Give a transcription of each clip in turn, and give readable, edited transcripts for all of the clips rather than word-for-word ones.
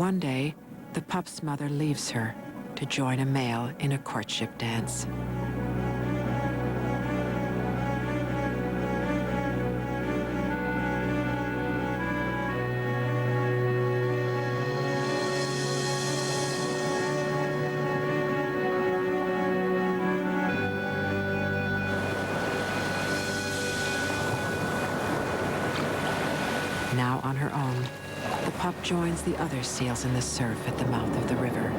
One day, the pup's mother leaves her to join a male in a courtship dance. Now on her own, the pup joins the other seals in the surf at the mouth of the river.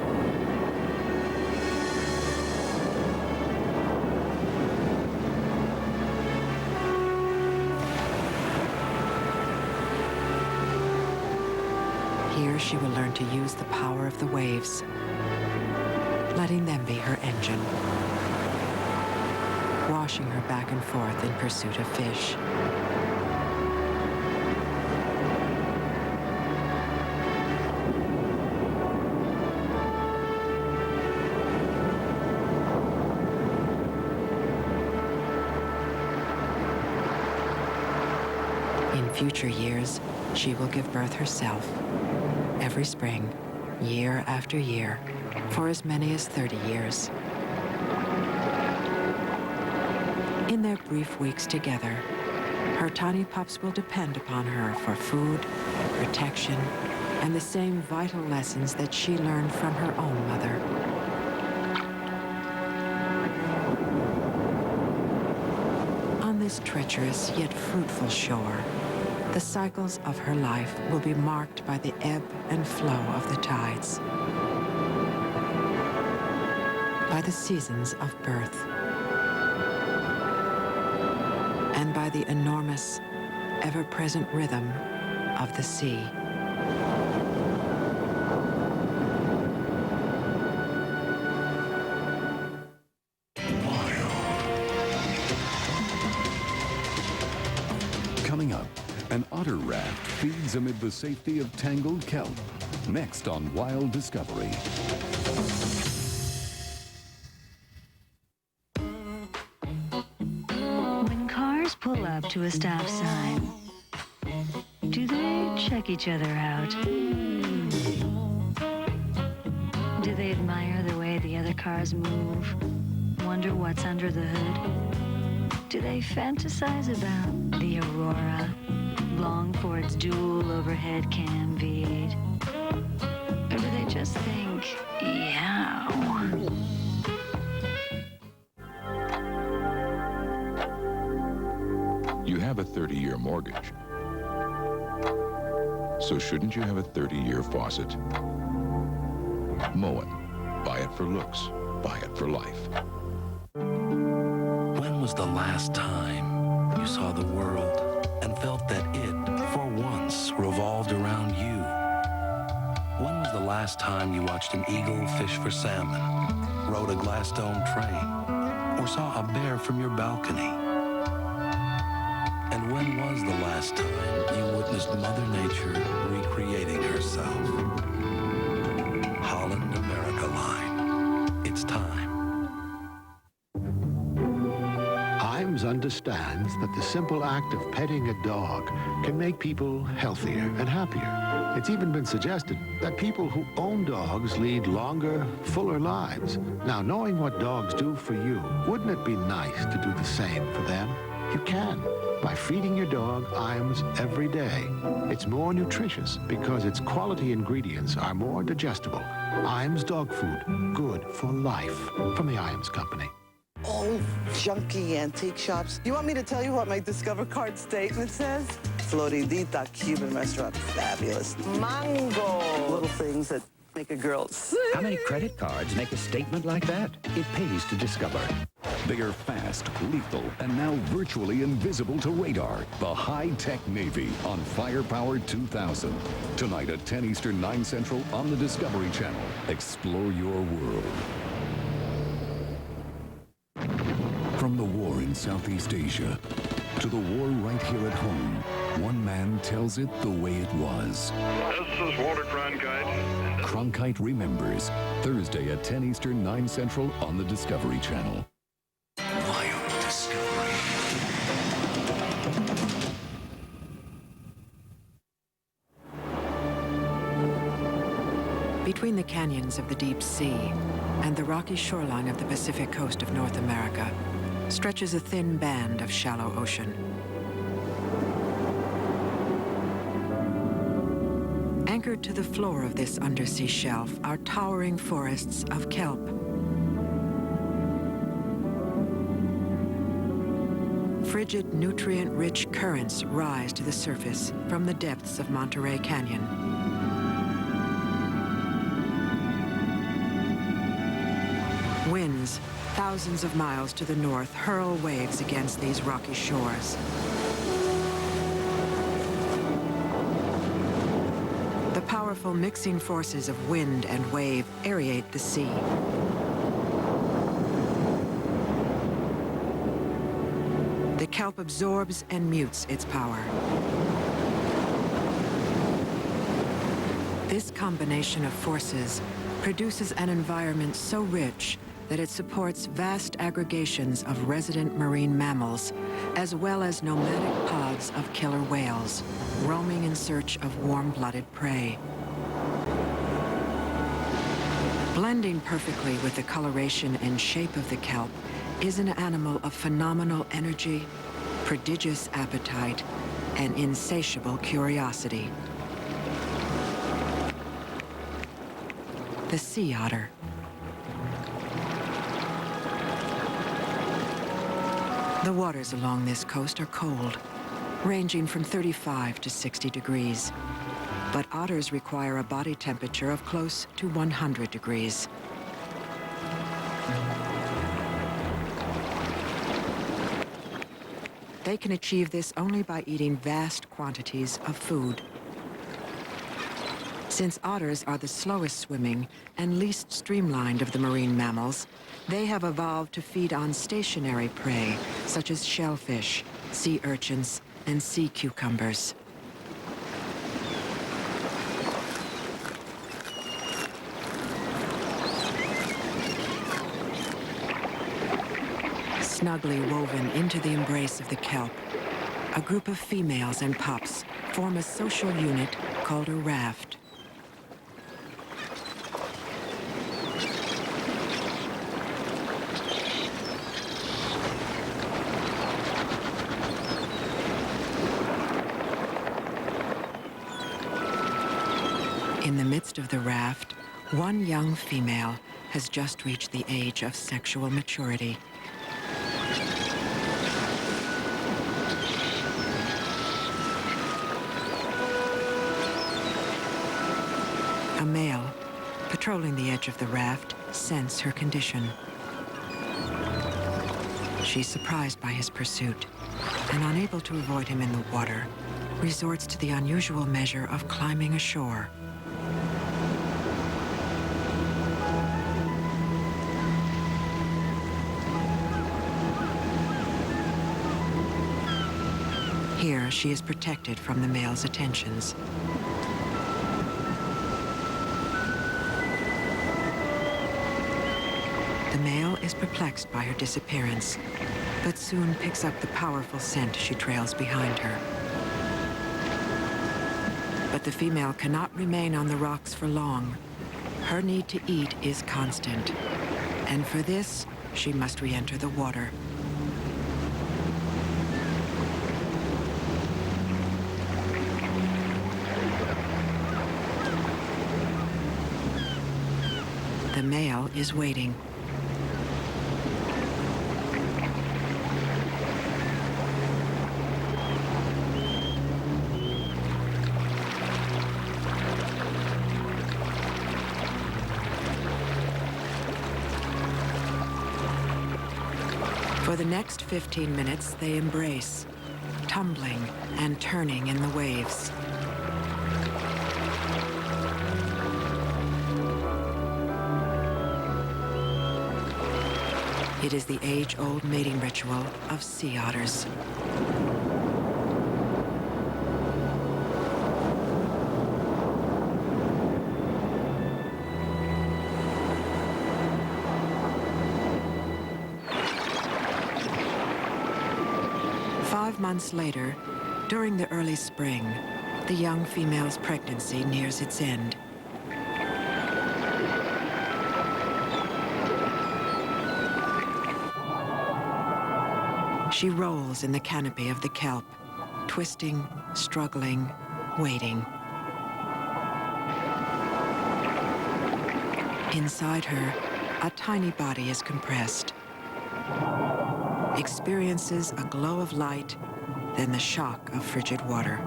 Here she will learn to use the power of the waves, letting them be her engine, washing her back and forth in pursuit of fish. In future years, she will give birth herself, every spring, year after year, for as many as 30 years. In their brief weeks together, her tiny pups will depend upon her for food, protection, and the same vital lessons that she learned from her own mother. On this treacherous yet fruitful shore, the cycles of her life will be marked by the ebb and flow of the tides, by the seasons of birth, and by the enormous, ever-present rhythm of the sea. Coming up, an otter raft feeds amid the safety of tangled kelp. Next on Wild Discovery. When cars pull up to a stop sign, do they check each other out? Do they admire the way the other cars move? Wonder what's under the hood? Do they fantasize about the aurora, long for its dual overhead cam V8? Or do they just think, yow? You have a 30-year mortgage. So shouldn't you have a 30-year faucet? Moen. Buy it for looks. Buy it for life. When was the last time you saw the world and felt that it, for once, revolved around you? When was the last time you watched an eagle fish for salmon, rode a Gladstone train, or saw a bear from your balcony? And when was the last time you witnessed Mother Nature recreating herself? Holland America Line. It's time. IAMS understands that the simple act of petting a dog can make people healthier and happier. It's even been suggested that people who own dogs lead longer, fuller lives. Now, knowing what dogs do for you, wouldn't it be nice to do the same for them? You can, by feeding your dog IAMS every day. It's more nutritious because its quality ingredients are more digestible. IAMS dog food, good for life. From the IAMS Company. Oh, junky antique shops. You want me to tell you what my Discover card statement says? Floridita Cuban restaurant, fabulous. Mango. Little things that make a girl sing. How many credit cards make a statement like that? It pays to Discover. They are fast, lethal, and now virtually invisible to radar. The high-tech Navy on Firepower 2000. Tonight at 10 Eastern, 9 Central on the Discovery Channel. Explore your world. From the war in Southeast Asia to the war right here at home, one man tells it the way it was. This is Walter Cronkite. Cronkite Remembers, Thursday at 10 Eastern, 9 Central on the Discovery Channel. Wild Discovery. Between the canyons of the deep sea and the rocky shoreline of the Pacific coast of North America stretches a thin band of shallow ocean. Anchored to the floor of this undersea shelf are towering forests of kelp. Frigid, nutrient-rich currents rise to the surface from the depths of Monterey Canyon. Winds, thousands of miles to the north, hurl waves against these rocky shores. The powerful mixing forces of wind and wave aerate the sea. The kelp absorbs and mutes its power. This combination of forces produces an environment so rich that it supports vast aggregations of resident marine mammals, as well as nomadic pods of killer whales, roaming in search of warm-blooded prey. Blending perfectly with the coloration and shape of the kelp is an animal of phenomenal energy, prodigious appetite, and insatiable curiosity. The sea otter. The waters along this coast are cold, ranging from 35 to 60 degrees. But otters require a body temperature of close to 100 degrees. They can achieve this only by eating vast quantities of food. Since otters are the slowest swimming and least streamlined of the marine mammals, they have evolved to feed on stationary prey, such as shellfish, sea urchins, and sea cucumbers. Snugly woven into the embrace of the kelp, a group of females and pups form a social unit called a raft. In the midst of the raft, one young female has just reached the age of sexual maturity. A male, patrolling the edge of the raft, scents her condition. She's surprised by his pursuit, and unable to avoid him in the water, resorts to the unusual measure of climbing ashore. Here, she is protected from the male's attentions. The male is perplexed by her disappearance, but soon picks up the powerful scent she trails behind her. But the female cannot remain on the rocks for long. Her need to eat is constant, and for this, she must re-enter the water. The male is waiting. For the next 15 minutes, they embrace, tumbling and turning in the waves. It is the age-old mating ritual of sea otters. Five months later, during the early spring, the young female's pregnancy nears its end. She rolls in the canopy of the kelp, twisting, struggling, waiting. Inside her, a tiny body is compressed, experiences a glow of light, then the shock of frigid water.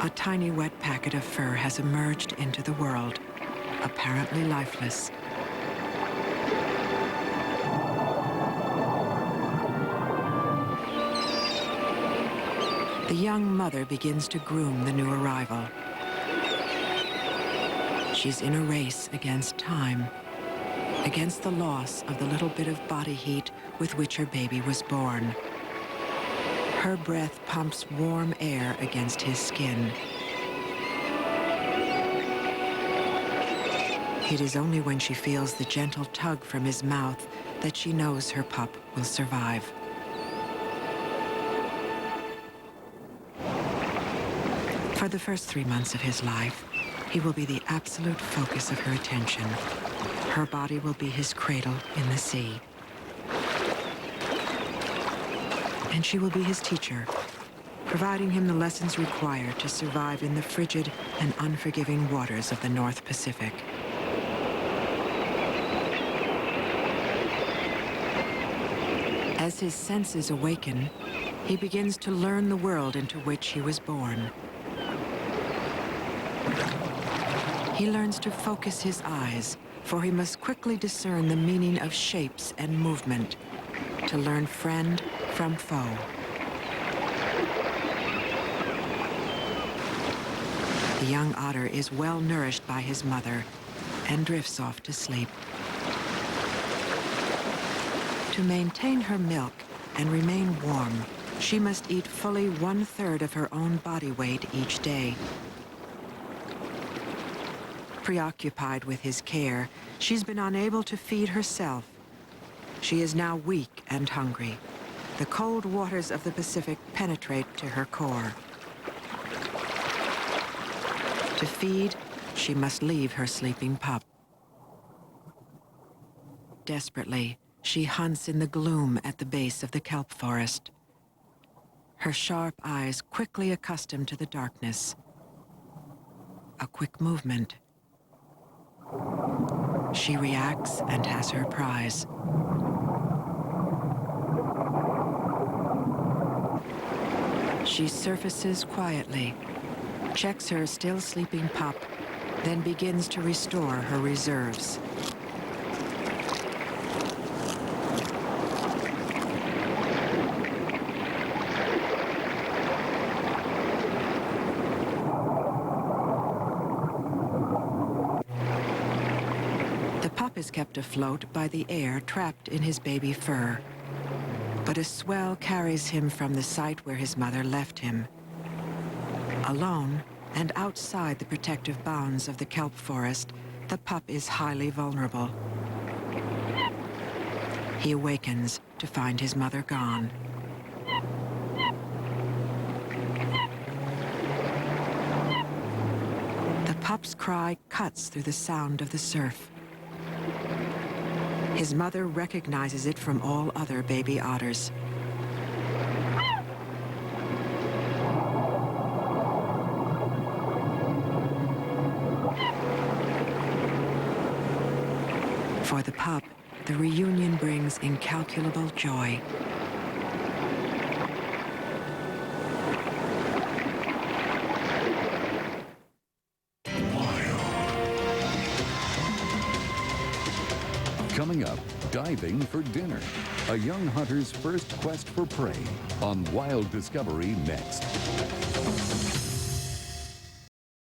A tiny wet packet of fur has emerged into the world, apparently lifeless. The young mother begins to groom the new arrival. She's in a race against time, against the loss of the little bit of body heat with which her baby was born. Her breath pumps warm air against his skin. It is only when she feels the gentle tug from his mouth that she knows her pup will survive. For the first 3 months of his life, he will be the absolute focus of her attention. Her body will be his cradle in the sea. And she will be his teacher, providing him the lessons required to survive in the frigid and unforgiving waters of the North Pacific. As his senses awaken, he begins to learn the world into which he was born. He learns to focus his eyes, for he must quickly discern the meaning of shapes and movement, to learn friend from foe. The young otter is well nourished by his mother and drifts off to sleep. To maintain her milk and remain warm, she must eat fully 1/3 of her own body weight each day. Preoccupied with his care, she's been unable to feed herself. She is now weak and hungry. The cold waters of the Pacific penetrate to her core. To feed, she must leave her sleeping pup. Desperately, she hunts in the gloom at the base of the kelp forest. Her sharp eyes quickly accustomed to the darkness. A quick movement. She reacts and has her prize. She surfaces quietly, checks her still sleeping pup, then begins to restore her reserves. The pup is kept afloat by the air trapped in his baby fur. But a swell carries him from the site where his mother left him. Alone and outside the protective bounds of the kelp forest, the pup is highly vulnerable. He awakens to find his mother gone. The pup's cry cuts through the sound of the surf. His mother recognizes it from all other baby otters. For the pup, the reunion brings incalculable joy. Coming up, diving for dinner. A young hunter's first quest for prey on Wild Discovery next.